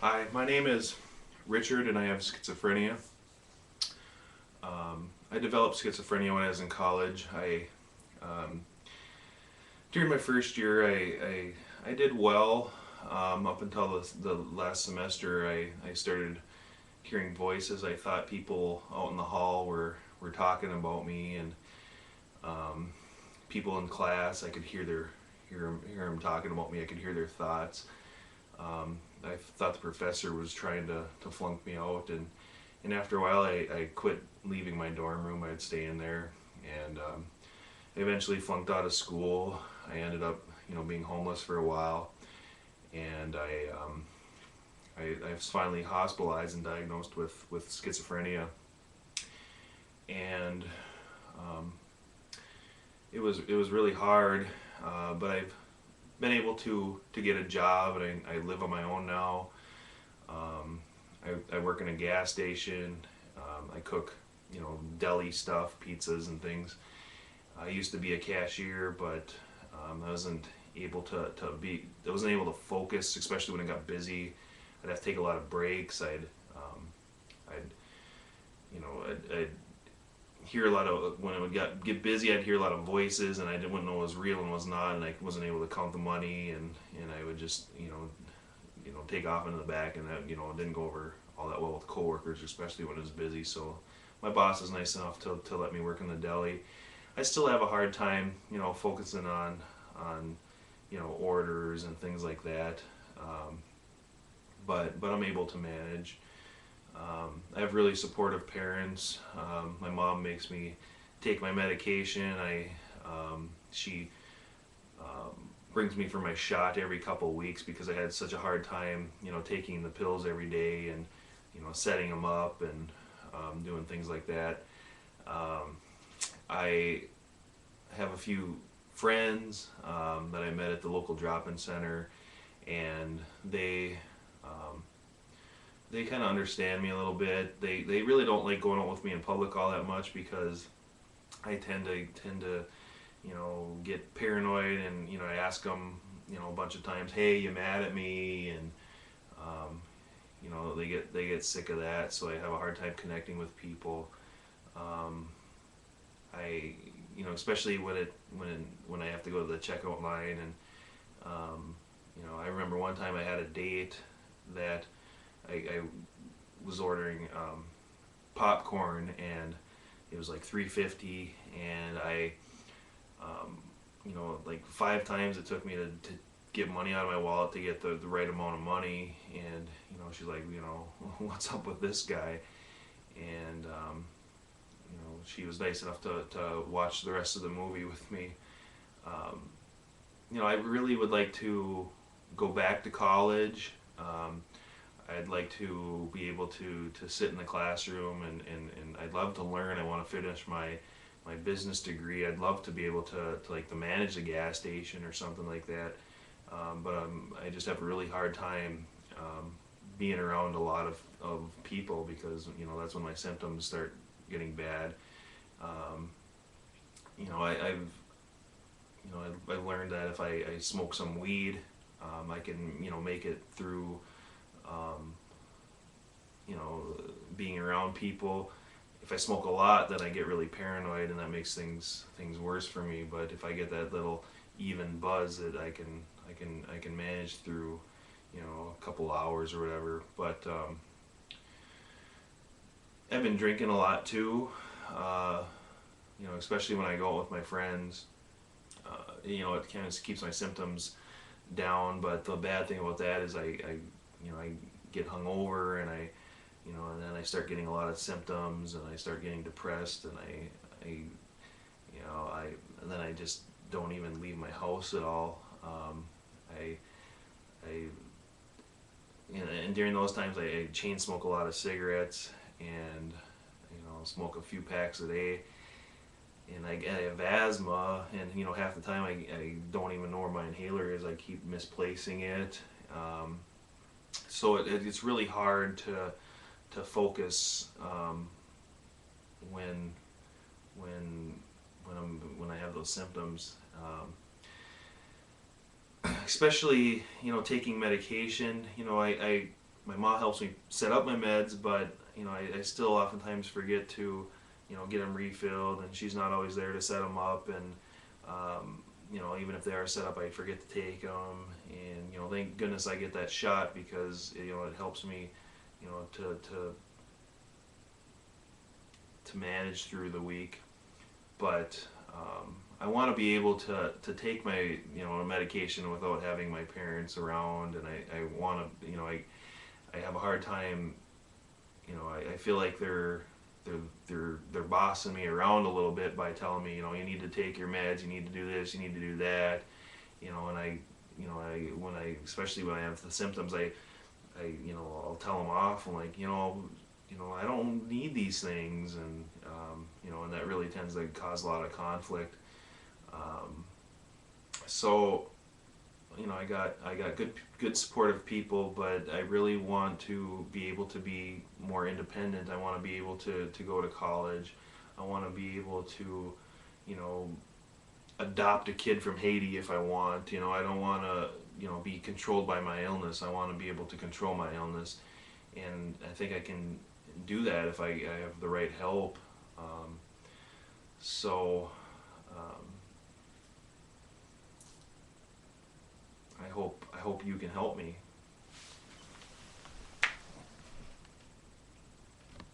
Hi, my name is Richard and I have schizophrenia. I developed schizophrenia when I was in college. Um, During my first year, I did well up until the last semester. I started hearing voices. I thought people out in the hall were talking about me, and um, people in class, I could hear them talking about me. I could hear their thoughts. I thought the professor was trying to flunk me out, and after a while I quit leaving my dorm room. I'd stay in there, and I eventually flunked out of school. I ended up being homeless for a while, and I was finally hospitalized and diagnosed with schizophrenia, and um, it was really hard, but I've been able to get a job, and I live on my own now. Um, I work in a gas station. I cook, deli stuff, pizzas and things. I used to be a cashier, but I wasn't able to focus, especially when it got busy. I'd have to take a lot of breaks. I'd, I'd hear a lot of, when it would get busy, I'd hear a lot of voices, and I didn't know what was real and was not, and I wasn't able to count the money, and I would just, take off into the back, and that, it didn't go over all that well with coworkers, especially when it was busy. So my boss is nice enough to let me work in the deli. I still have a hard time, focusing on orders and things like that. Um, but I'm able to manage. I have really supportive parents. My mom makes me take my medication. She brings me for my shot every couple of weeks because I had such a hard time, taking the pills every day, and setting them up, and doing things like that. Um, I have a few friends that I met at the local drop-in center, and um, they kind of understand me a little bit. They really don't like going out with me in public all that much because I tend to get paranoid, and I ask them a bunch of times, hey, you mad at me? And um, they get sick of that, so I have a hard time connecting with people. Um, I especially when I have to go to the checkout line, and I remember one time I had a date that I was ordering popcorn, and it was like 3.50, and I like 5 times it took me to get money out of my wallet to get the right amount of money, and she's like, what's up with this guy? And she was nice enough to watch the rest of the movie with me. um, I really would like to go back to college. I'd like to be able to sit in the classroom, and I'd love to learn. I want to finish my business degree. I'd love to be able to like to manage a gas station or something like that. But I just have a really hard time being around a lot of people, because that's when my symptoms start getting bad. Um, I've I've learned that if I smoke some weed, I can make it through um, you know being around people. If I smoke a lot, then I get really paranoid, and that makes things worse for me. But if I get that little even buzz, that I can manage through a couple hours or whatever. But I've been drinking a lot too. Uh, Especially when I go out with my friends. It kind of keeps my symptoms down. But the bad thing about that is I get hungover, and and then I start getting a lot of symptoms, and I start getting depressed, and I and then I just don't even leave my house at all. I, I, and during those times, I chain smoke a lot of cigarettes, and smoke a few packs a day. And I have asthma, and half the time I don't even know where my inhaler is. I keep misplacing it. So it's really hard to focus when when when I have those symptoms. Especially taking medication. I my mom helps me set up my meds, but I still oftentimes forget to get them refilled, and she's not always there to set them up, and even if they are set up, I forget to take them, and thank goodness I get that shot, because it helps me to manage through the week. But I want to be able to take my medication without having my parents around, and I want to I have a hard time. I feel like they're bossing me around a little bit by telling me, you need to take your meds, you need to do this, you need to do that, and when I especially when I have the symptoms, I'll tell them off. I'm like, I don't need these things, and that really tends to cause a lot of conflict. So I got good supportive people, but I really want to be able to be more independent. I want to be able to go to college. I want to be able to adopt a kid from Haiti if I want. I don't want to be controlled by my illness. I want to be able to control my illness, and I think I can do that if I have the right help. So I hope you can help me.